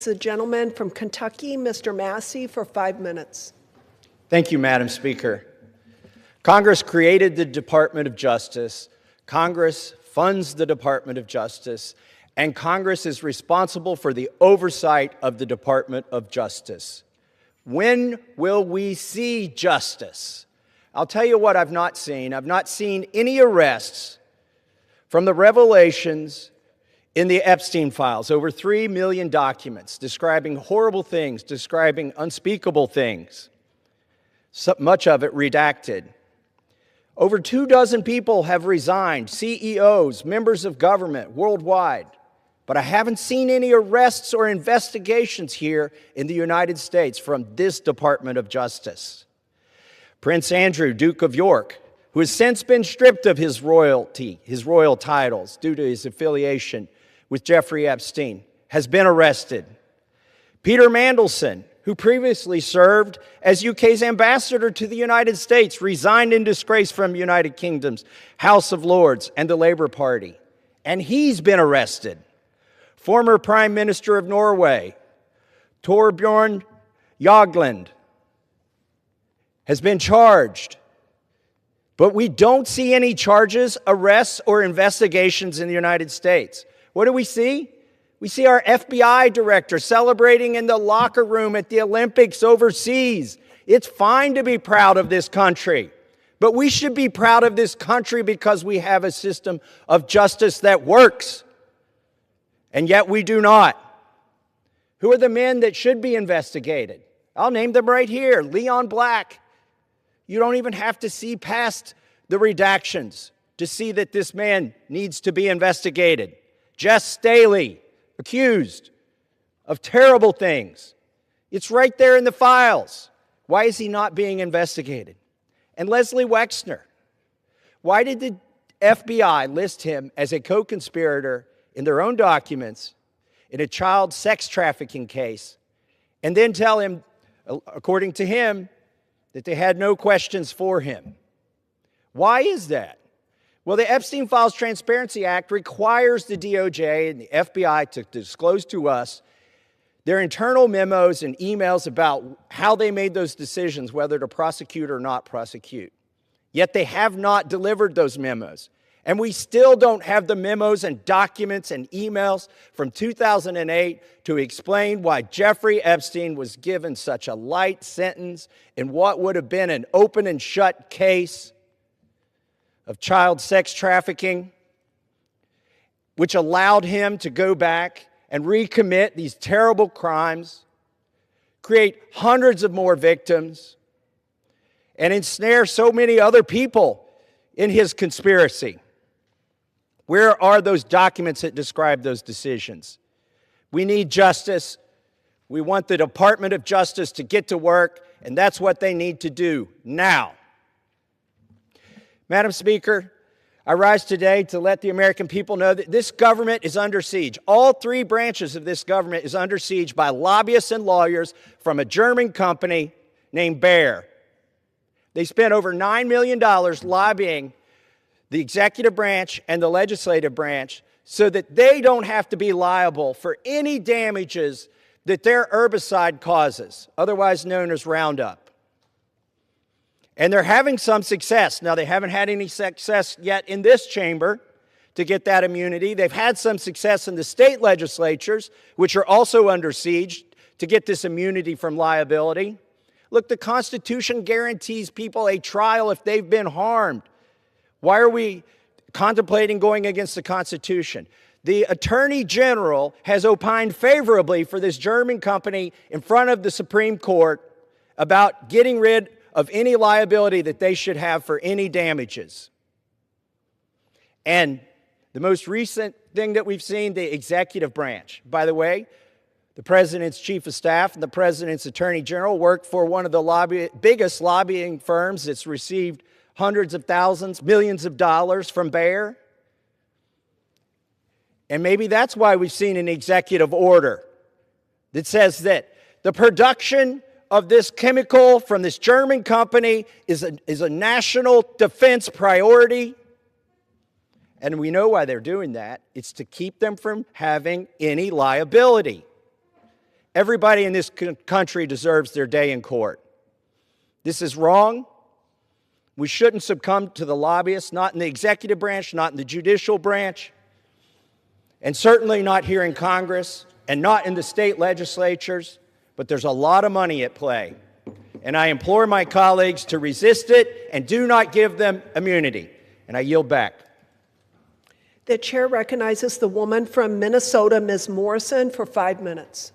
The gentleman from Kentucky, Mr. Massey, for 5 minutes. Thank you, Madam Speaker. Congress created the Department of Justice. Congress funds the Department of Justice, and Congress is responsible for the oversight of the Department of Justice. When will we see justice? I'll tell you what I've not seen. I've not seen any arrests from the revelations in the Epstein files, over 3 million documents describing horrible things, describing unspeakable things, so much of it redacted. Over 24 people have resigned, CEOs, members of government worldwide, but I haven't seen any arrests or investigations here in the United States from this Department of Justice. Prince Andrew, Duke of York, who has since been stripped of his royal titles due to his affiliation with Jeffrey Epstein, has been arrested. Peter Mandelson, who previously served as UK's ambassador to the United States, resigned in disgrace from United Kingdom's House of Lords and the Labour Party, and he's been arrested. Former Prime Minister of Norway, Torbjørn Jagland, has been charged, but we don't see any charges, arrests, or investigations in the United States. What do we see? We see our FBI director celebrating in the locker room at the Olympics overseas. It's fine to be proud of this country, but we should be proud of this country because we have a system of justice that works, and yet we do not. Who are the men that should be investigated? I'll name them right here. Leon Black. You don't even have to see past the redactions to see that this man needs to be investigated. Jess Staley, accused of terrible things. It's right there in the files. Why is he not being investigated? And Leslie Wexner, why did the FBI list him as a co-conspirator in their own documents in a child sex trafficking case, and then tell him, according to him, that they had no questions for him? Why is that? Well, the Epstein Files Transparency Act requires the DOJ and the FBI to disclose to us their internal memos and emails about how they made those decisions, whether to prosecute or not prosecute. Yet they have not delivered those memos. And we still don't have the memos and documents and emails from 2008 to explain why Jeffrey Epstein was given such a light sentence in what would have been an open and shut case of child sex trafficking, which allowed him to go back and recommit these terrible crimes, create hundreds of more victims, and ensnare so many other people in his conspiracy. Where are those documents that describe those decisions? We need justice. We want the Department of Justice to get to work, and that's what they need to do now. Madam Speaker, I rise today to let the American people know that this government is under siege. All 3 branches of this government is under siege by lobbyists and lawyers from a German company named Bayer. They spent over $9 million lobbying the executive branch and the legislative branch so that they don't have to be liable for any damages that their herbicide causes, otherwise known as Roundup. And they're having some success. Now, they haven't had any success yet in this chamber to get that immunity. They've had some success in the state legislatures, which are also under siege, to get this immunity from liability. Look, the Constitution guarantees people a trial if they've been harmed. Why are we contemplating going against the Constitution? The Attorney General has opined favorably for this German company in front of the Supreme Court about getting rid of any liability that they should have for any damages. And the most recent thing that we've seen, the executive branch. By the way, the President's Chief of Staff and the President's Attorney General work for one of the biggest lobbying firms that's received hundreds of thousands, millions of dollars from Bayer. And maybe that's why we've seen an executive order that says that the production of this chemical from this German company is a national defense priority. And we know why they're doing that. It's to keep them from having any liability. Everybody in this country deserves their day in court. This is wrong. We shouldn't succumb to the lobbyists, not in the executive branch, not in the judicial branch, and certainly not here in Congress and not in the state legislatures, but there's a lot of money at play. And I implore my colleagues to resist it and do not give them immunity. And I yield back. The chair recognizes the woman from Minnesota, Ms. Morrison, for 5 minutes.